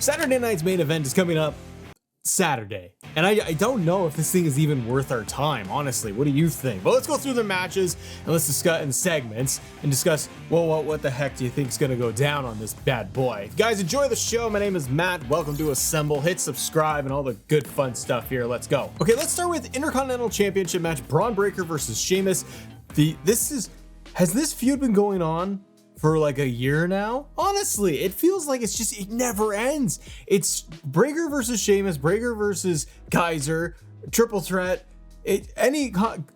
Saturday night's main event is coming up Saturday, and I don't know if this thing is even worth our time, honestly. What do you think? But let's go through the matches and let's discuss in segments and discuss, well, what the heck do you think is going to go down on this bad boy? If you guys enjoy the show, my name is Matt. Welcome to Assemble. Hit subscribe and all the good fun stuff here. Let's go. Okay, let's start with Intercontinental Championship match, Braun Breaker versus Sheamus. Has this feud been going on for like a year now? Honestly, it feels like it never ends. It's Breaker versus Sheamus, Breaker versus Kaiser, triple threat.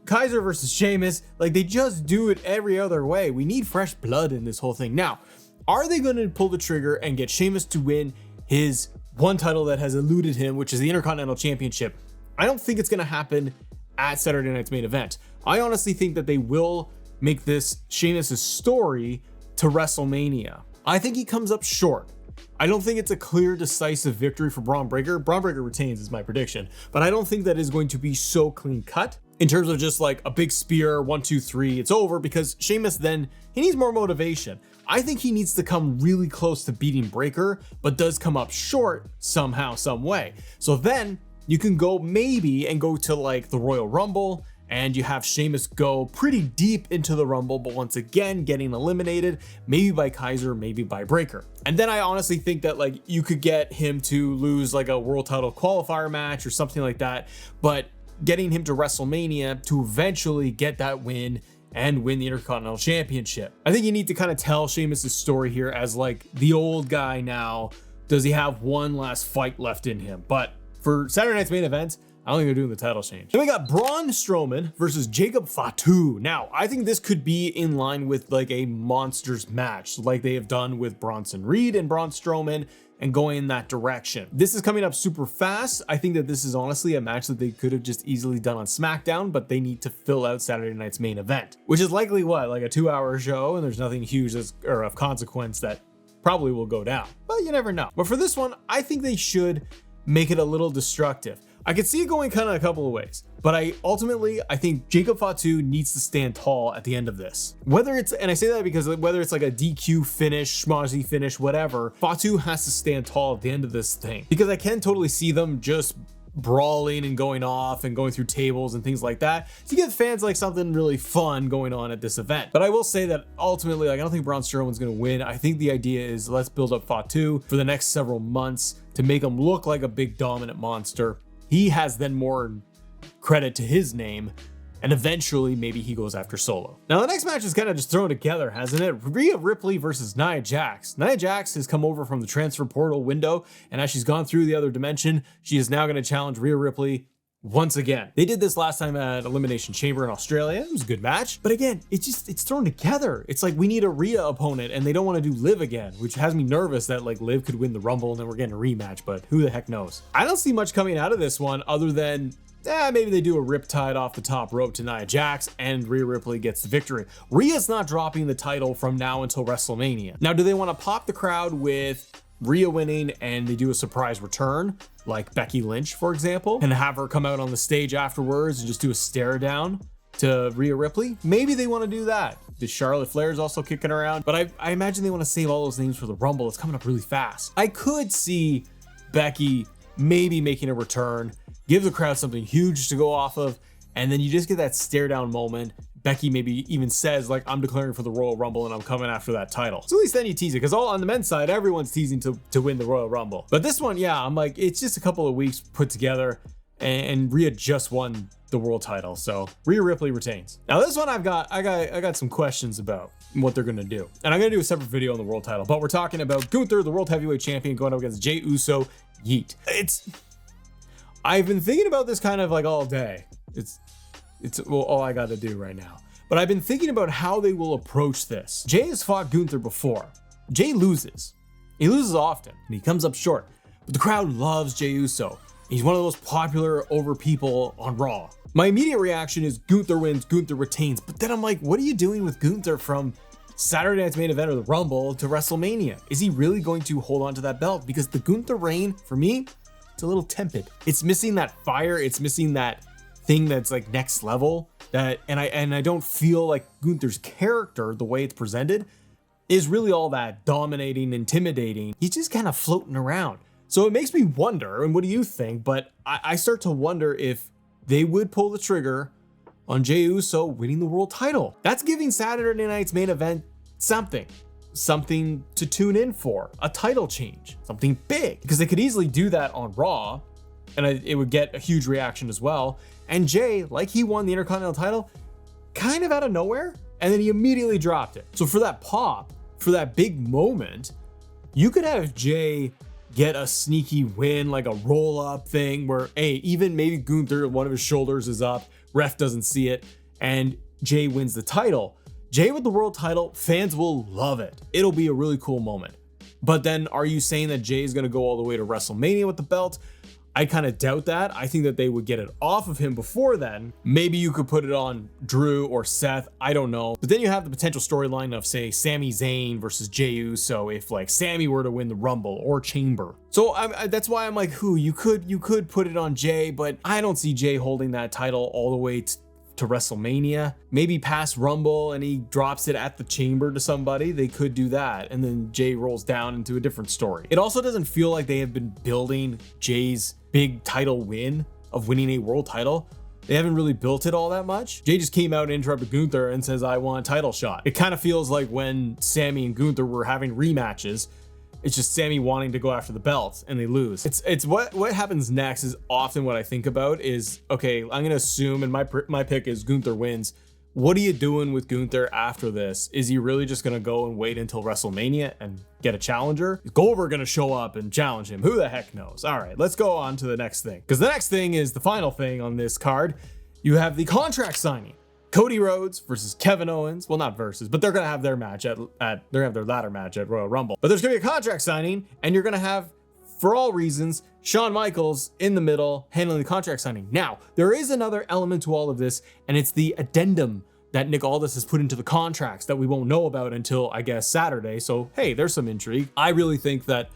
Kaiser versus Sheamus, like they just do it every other way. We need fresh blood in this whole thing. Now, are they going to pull the trigger and get Sheamus to win his one title that has eluded him, which is the Intercontinental Championship? I don't think it's going to happen at Saturday night's main event. I honestly think that they will make this Sheamus' story to WrestleMania. I think he comes up short. I don't think it's a clear, decisive victory for Braun Breaker. Braun Breaker retains is my prediction, but I don't think that is going to be so clean cut in terms of just like a big spear, 1, 2, 3, it's over, because Sheamus then, he needs more motivation. I think he needs to come really close to beating Breaker, but does come up short somehow, some way. So then you can go maybe and go to like the Royal Rumble, and you have Sheamus go pretty deep into the Rumble, but once again, getting eliminated, maybe by Kaiser, maybe by Breaker. And then I honestly think that like you could get him to lose like a world title qualifier match or something like that, but getting him to WrestleMania to eventually get that win and win the Intercontinental Championship. I think you need to kind of tell Sheamus' story here as like the old guy now. Does he have one last fight left in him? But for Saturday night's main event, I don't think they're doing the title change. Then we got Braun Strowman versus Jacob Fatu. Now, I think this could be in line with like a monsters match, like they have done with Bronson Reed and Braun Strowman, and going in that direction. This is coming up super fast. I think that this is honestly a match that they could have just easily done on SmackDown, but they need to fill out Saturday night's main event, which is likely what, like a 2-hour show, and there's nothing huge or of consequence that probably will go down, but you never know. But for this one, I think they should make it a little destructive. I could see it going kind of a couple of ways, but I think Jacob Fatu needs to stand tall at the end of this. Whether it's, and I say that because whether it's like a DQ finish, schmozzy finish, whatever, Fatu has to stand tall at the end of this thing, because I can totally see them just brawling and going off and going through tables and things like that to give fans like something really fun going on at this event. But I will say that ultimately, like, I don't think Braun Strowman's going to win. I think the idea is let's build up Fatu for the next several months to make him look like a big dominant monster. He has then more credit to his name, and eventually maybe he goes after Solo. Now the next match is kind of just thrown together, hasn't it? Rhea Ripley versus Nia Jax. Nia Jax has come over from the transfer portal window, and as she's gone through the other dimension, she is now going to challenge Rhea Ripley once again. They did this last time at Elimination Chamber in Australia. It was a good match, but again, it's thrown together. It's like we need a Rhea opponent, and they don't want to do Liv again, which has me nervous that like Liv could win the Rumble and then we're getting a rematch, but who the heck knows? I don't see much coming out of this one other than maybe they do a riptide off the top rope to Nia Jax and Rhea Ripley gets the victory. Rhea's not dropping the title from now until WrestleMania. Now, do they want to pop the crowd with Rhea winning and they do a surprise return like Becky Lynch, for example, and have her come out on the stage afterwards and just do a stare down to Rhea Ripley? Maybe they want to do that. The Charlotte Flair is also kicking around, but I imagine they want to save all those names for the Rumble. It's coming up really fast. I could see Becky maybe making a return, give the crowd something huge to go off of, and then you just get that stare down moment. Becky maybe even says like, I'm declaring for the Royal Rumble and I'm coming after that title. So at least then you tease it, because all on the men's side, everyone's teasing to win the Royal Rumble. But this one, yeah, I'm like, it's just a couple of weeks put together, and Rhea just won the world title, so Rhea Ripley retains. Now this one I got some questions about what they're gonna do, and I'm gonna do a separate video on the world title, but we're talking about Gunther, the world heavyweight champion, going up against Jay Uso. Yeet. I've been thinking about this kind of like all day. It's well, all I got to do right now. But I've been thinking about how they will approach this. Jay has fought Gunther before. Jay loses. He loses often, and he comes up short. But the crowd loves Jay Uso. He's one of the most popular over people on Raw. My immediate reaction is Gunther wins, Gunther retains. But then I'm like, what are you doing with Gunther from Saturday night's main event or the Rumble to WrestleMania? Is he really going to hold on to that belt? Because the Gunther reign, for me, it's a little tepid. It's missing that fire. It's missing that thing that's like next level. And I don't feel like Gunther's character, the way it's presented, is really all that dominating, intimidating. He's just kind of floating around. So it makes me wonder, and what do you think? But I start to wonder if they would pull the trigger on Jay Uso winning the world title. That's giving Saturday night's main event something to tune in for, a title change, something big, because they could easily do that on Raw and it would get a huge reaction as well. And Jay, like he won the Intercontinental title kind of out of nowhere, and then he immediately dropped it. So for that pop, for that big moment, you could have Jay get a sneaky win, like a roll up thing where, hey, even maybe Gunther, one of his shoulders is up, ref doesn't see it, and Jay wins the title. Jay with the world title, fans will love it. It'll be a really cool moment. But then are you saying that Jay is going to go all the way to WrestleMania with the belt? I kind of doubt that. I think that they would get it off of him before then. Maybe you could put it on Drew or Seth. I don't know. But then you have the potential storyline of, say, Sami Zayn versus Jay Uso if like Sami were to win the Rumble or Chamber. So that's why I'm like, you could put it on Jay, but I don't see Jay holding that title all the way to WrestleMania. Maybe past Rumble and he drops it at the Chamber to somebody. They could do that. And then Jay rolls down into a different story. It also doesn't feel like they have been building Jay's big title win of winning a world title. They haven't really built it all that much. Jay just came out and interrupted Gunther and says, I want a title shot. It kind of feels like when Sami and Gunther were having rematches. It's just Sami wanting to go after the belt and they lose. It's what happens next is often what I think about is, okay, I'm going to assume, and my pick is Gunther wins. What are you doing with Gunther after this? Is he really just going to go and wait until WrestleMania and get a challenger? Is Goldberg going to show up and challenge him? Who the heck knows? All right, let's go on to the next thing. Because the next thing is the final thing on this card. You have the contract signing. Cody Rhodes versus Kevin Owens. Well, not versus, but they're going to have their match they're going to have their ladder match at Royal Rumble. But there's going to be a contract signing, and you're going to have, for all reasons, Shawn Michaels in the middle handling the contract signing. Now, there is another element to all of this, and it's the addendum that Nick Aldis has put into the contracts that we won't know about until, I guess, Saturday. So, hey, there's some intrigue. I really think that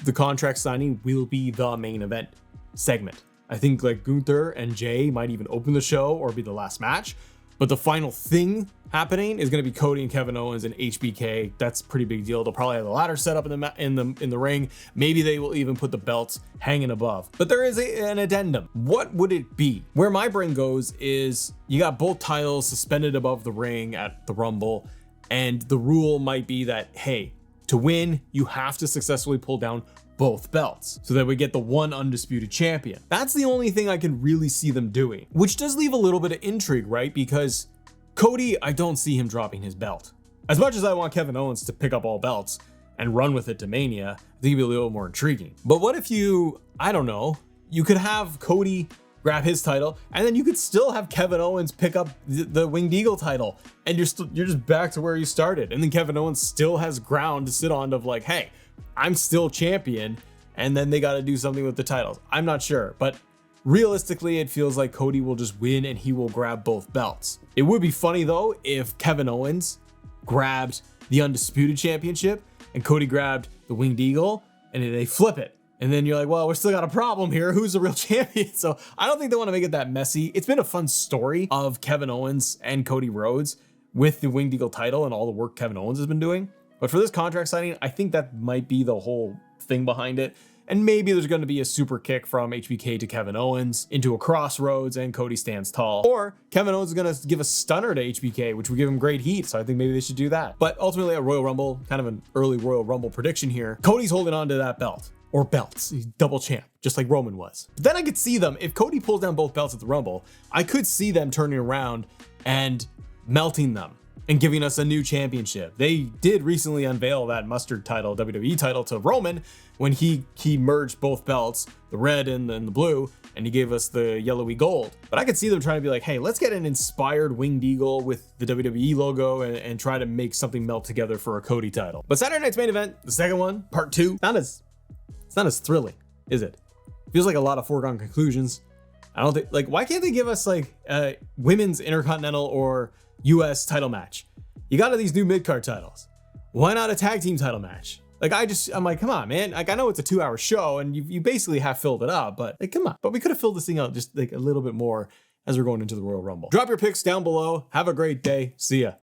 the contract signing will be the main event segment. I think like Gunther and Jay might even open the show or be the last match. But the final thing happening is going to be Cody and Kevin Owens and HBK. That's a pretty big deal. They'll probably have the ladder set up in the ring. Maybe they will even put the belts hanging above. But there is an addendum. What would it be? Where my brain goes is you got both titles suspended above the ring at the Rumble, and the rule might be that, hey, to win, you have to successfully pull down both belts so that we get the one undisputed champion. That's the only thing I can really see them doing, which does leave a little bit of intrigue, right? Because Cody, I don't see him dropping his belt. As much as I want Kevin Owens to pick up all belts and run with it to Mania, I think it'd be a little more intriguing. But what if I don't know, you could have Cody grab his title, and then you could still have Kevin Owens pick up the Winged Eagle title, and you're just back to where you started. And then Kevin Owens still has ground to sit on of like, hey, I'm still champion, and then they got to do something with the titles. I'm not sure, but realistically, it feels like Cody will just win and he will grab both belts. It would be funny though if Kevin Owens grabbed the Undisputed Championship and Cody grabbed the Winged Eagle, and they flip it. And then you're like, well, we still got a problem here. Who's the real champion? So I don't think they want to make it that messy. It's been a fun story of Kevin Owens and Cody Rhodes with the Winged Eagle title and all the work Kevin Owens has been doing. But for this contract signing, I think that might be the whole thing behind it. And maybe there's going to be a super kick from HBK to Kevin Owens into a crossroads and Cody stands tall. Or Kevin Owens is going to give a stunner to HBK, which would give him great heat. So I think maybe they should do that. But ultimately at Royal Rumble, kind of an early Royal Rumble prediction here, Cody's holding on to that belt. Or belts. He's double champ, just like Roman was. But then I could see them, if Cody pulls down both belts at the Rumble, I could see them turning around and melting them and giving us a new championship. They did recently unveil that mustard title, WWE title, to Roman when he merged both belts, the red and the blue, and he gave us the yellowy gold. But I could see them trying to be like, hey, let's get an inspired Winged Eagle with the WWE logo and try to make something melt together for a Cody title. But Saturday night's main event, the second one, part 2, it's not as thrilling, is it? Feels like a lot of foregone conclusions. I don't think, like, why can't they give us like a women's Intercontinental or US title match? You got these new mid-card titles. Why not a tag team title match? Like, I'm like, come on, man. Like, I know it's a 2-hour show and you basically have filled it up, but like, come on. But we could have filled this thing out just like a little bit more as we're going into the Royal Rumble. Drop your picks down below. Have a great day. See ya.